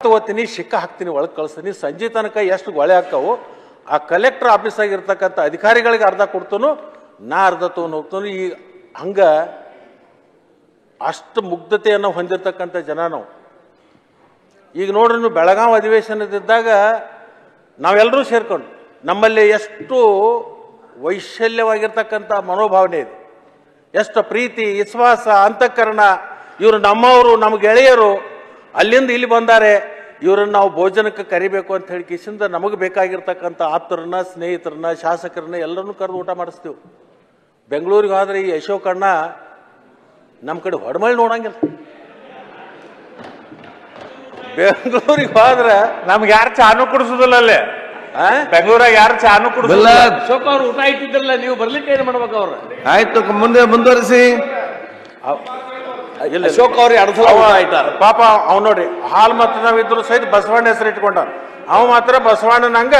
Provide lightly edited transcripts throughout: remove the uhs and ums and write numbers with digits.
ಓದ್ತೀನಿ ಶಿಕ್ಕ ಹಾಕ್ತೀನಿ ಒಳಗೆ ಕಳಿಸ್ತೀನಿ ಸಂಜೆ ತನಕ ಎಷ್ಟು ಗೊಳೆ ಹಾಕವು ಆ ಕಲೆಕ್ಟರ್ ಆಫೀಸ್ ಆಗಿರ್ತಕ್ಕಂಥ ಅಧಿಕಾರಿಗಳಿಗೆ ಅರ್ಧ ಕೊಡ್ತಾನು ನಾ ಅರ್ಧ ತೊಗೊಂಡು ಹೋಗ್ತಾನು. ಈ ಹಂಗ ಅಷ್ಟು ಮುಗ್ಧತೆಯನ್ನು ಹೊಂದಿರತಕ್ಕಂಥ ಜನ ನಾವು. ಈಗ ನೋಡ್ರಿ ನೀವು ಬೆಳಗಾವಿ ಅಧಿವೇಶನದಿದ್ದಾಗ ನಾವೆಲ್ಲರೂ ಸೇರ್ಕೊಂಡು ನಮ್ಮಲ್ಲಿ ಎಷ್ಟು ವೈಶಲ್ಯವಾಗಿರ್ತಕ್ಕಂಥ ಮನೋಭಾವನೆ ಇದೆ, ಎಷ್ಟು ಪ್ರೀತಿ ವಿಶ್ವಾಸ ಅಂತಃಕರಣ. ಇವರು ನಮ್ಮವರು, ನಮ್ಮ ಗೆಳೆಯರು, ಅಲ್ಲಿಂದ ಇಲ್ಲಿ ಬಂದಾರೆ, ಇವರನ್ನು ನಾವು ಭೋಜನಕ್ಕೆ ಕರಿಬೇಕು ಅಂತ ಹೇಳಿ ಕಿಸಿಂದ ನಮಗೆ ಬೇಕಾಗಿರ್ತಕ್ಕಂಥ ಆಪ್ತರನ್ನ, ಸ್ನೇಹಿತರನ್ನ, ಶಾಸಕರನ್ನ ಎಲ್ಲರನ್ನೂ ಕರೆದು ಊಟ ಮಾಡಿಸ್ತೀವಿ. ಬೆಂಗಳೂರಿಗೆ ಹೋದ್ರೆ ಈ ಅಶೋಕಣ್ಣ ನಮ್ಮ ಕಡೆ ಹೊಡಮಳ್ಳಿ ನೋಡಂಗಿಲ್ಲ. ಬೆಂಗಳೂರಿಗೆ ಹೋದ್ರೆ ನಮ್ಗೆ ಯಾರು ಚಾನು ಕುಡಿಸುದಿಲ್ಲ ಅಲ್ಲೇ. ಬೆಂಗಳೂರಾಗ ಯಾರು ಚಾನು ಕುಡಿಸಲ್ಲ. ಅಶೋಕ್ ಅವ್ರು ಊಟ ಇಟ್ಟಿದ್ರಲ್ಲ, ನೀವು ಬರ್ಲಿಕ್ಕೆ ಏನ್ ಮಾಡ್ಬೇಕು ಅವ್ರ? ಆಯ್ತು, ಮುಂದೆ ಮುಂದುವರಿಸಿ. ಅಶೋಕ್ ಅವ್ರು ಎರಡು ಸಲ ಆಯ್ತಾರ ಪಾಪ ಅವ್ ನೋಡಿ ಹಾಲ್ ಮತ ನಾವಿದ್ರು ಸಹಿತ ಬಸವಣ್ಣ ಹೆಸರು ಇಟ್ಕೊಂಡ. ಅವ ಮಾತ್ರ ಬಸವಣ್ಣನಂಗ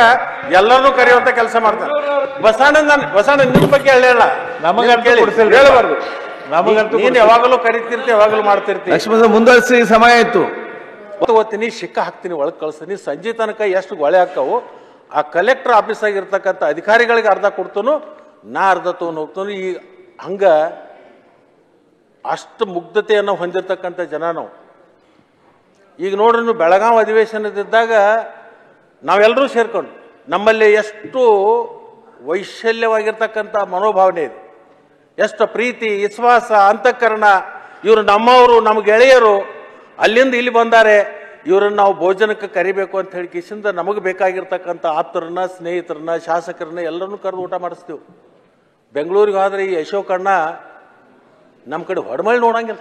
ಎಲ್ಲರನ್ನೂ ಕರೆಯುವಂತ ಕೆಲಸ ಮಾಡ್ತಾನೆ. ಬಸವಣ್ಣ ನಿಮ್ ಬಗ್ಗೆ ಹೇಳ ನಮಗಂತೂ ನಮಗಂತೂ ನೀನ್ ಯಾವಾಗಲೂ ಕರಿತಿರ್ತಿ, ಯಾವಾಗಲೂ ಮಾಡ್ತಿರ್ತಿ. ಲಕ್ಷ್ಮಣ ಮುಂದುವರಿಸಿ, ಸಮಯ ಆಯ್ತು. ಓದ್ತೀನಿ ಶಿಕ್ಕ ಹಾಕ್ತೀನಿ ಒಳಗೆ ಕಳಿಸ್ತೀನಿ ಸಂಜೆ ತನಕ ಎಷ್ಟು ಗೊಳೆ ಹಾಕವು ಆ ಕಲೆಕ್ಟರ್ ಆಫೀಸ್ ಆಗಿರ್ತಕ್ಕಂಥ ಅಧಿಕಾರಿಗಳಿಗೆ ಅರ್ಧ ಕೊಡ್ತಾನು ನಾ ಅರ್ಧ ತೊಗೊಂಡು ಹೋಗ್ತಾನು. ಈ ಹಂಗ ಅಷ್ಟು ಮುಗ್ಧತೆಯನ್ನು ಹೊಂದಿರತಕ್ಕಂಥ ಜನ ನಾವು. ಈಗ ನೋಡ್ರಿ ನೀವು ಬೆಳಗಾವಿ ಅಧಿವೇಶನದಿದ್ದಾಗ ನಾವೆಲ್ಲರೂ ಸೇರ್ಕೊಂಡು ನಮ್ಮಲ್ಲಿ ಎಷ್ಟು ವೈಶಲ್ಯವಾಗಿರ್ತಕ್ಕಂಥ ಮನೋಭಾವನೆ ಇದೆ, ಎಷ್ಟು ಪ್ರೀತಿ ವಿಶ್ವಾಸ ಅಂತಃಕರಣ. ಇವರು ನಮ್ಮವರು, ನಮ್ಮ ಗೆಳೆಯರು, ಅಲ್ಲಿಂದ ಇಲ್ಲಿ ಬಂದಾರೆ, ಇವರನ್ನು ನಾವು ಭೋಜನಕ್ಕೆ ಕರಿಬೇಕು ಅಂತ ಹೇಳಿ ಕಿಸಿಂದ ನಮಗೆ ಬೇಕಾಗಿರ್ತಕ್ಕಂಥ ಆಪ್ತರನ್ನ, ಸ್ನೇಹಿತರನ್ನ, ಶಾಸಕರನ್ನ ಎಲ್ಲರನ್ನೂ ಕರೆದು ಊಟ ಮಾಡಿಸ್ತೀವಿ. ಬೆಂಗಳೂರಿಗೆ ಹೋದ್ರೆ ಈ ಅಶೋಕಣ್ಣ ನಮ್ಮ ಕಡೆ ಹೊಡಮಳ್ಳಿ ನೋಡಂಗಿಲ್ಲ.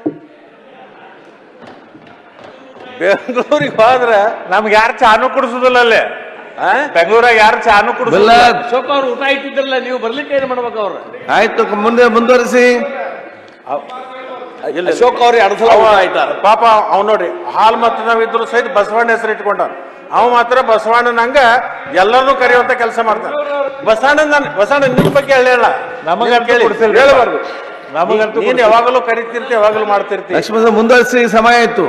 ಬೆಂಗಳೂರಿಗೆ ಹೋದ್ರೆ ನಮ್ಗೆ ಯಾರು ಚಾನು ಕುಡಿಸುದಿಲ್ಲ ಅಲ್ಲೇ. ಬೆಂಗಳೂರಾಗ ಯಾರು ಚಾನು ಕುಡಿಸಲ್ಲ. ಅಶೋಕ್ ಅವ್ರು ಊಟ ಇಟ್ಟಿದ್ರಲ್ಲ, ನೀವು ಬರ್ಲಿಕ್ಕೆ ಏನ್ ಮಾಡ್ಬೇಕು ಅವ್ರ? ಆಯ್ತು, ಮುಂದೆ ಮುಂದುವರಿಸಿ. ಅಶೋಕ್ ಅವ್ರು ಎರಡು ಸಲ ಆಯ್ತಾರ ಪಾಪ ಅವ್ ನೋಡಿ ಹಾಲ್ ಮತ ನಾವಿದ್ರು ಸಹಿತ ಬಸವಣ್ಣ ಹೆಸರು ಇಟ್ಕೊಂಡ. ಅವ ಮಾತ್ರ ಬಸವಣ್ಣನಂಗ ಎಲ್ಲರನ್ನೂ ಕರೆಯುವಂತ ಕೆಲಸ ಮಾಡ್ತಾನೆ. ಬಸವಣ್ಣ ನಿಮ್ ಬಗ್ಗೆ ಹೇಳ ನಮಗಂತೂ ನಮಗಂತೂ ನೀನ್ ಯಾವಾಗಲೂ ಕರಿತಿರ್ತಿ, ಯಾವಾಗಲೂ ಮಾಡ್ತಿರ್ತಿ. ಲಕ್ಷ್ಮಣ ಮುಂದುವರಿಸಿ, ಸಮಯ ಆಯ್ತು.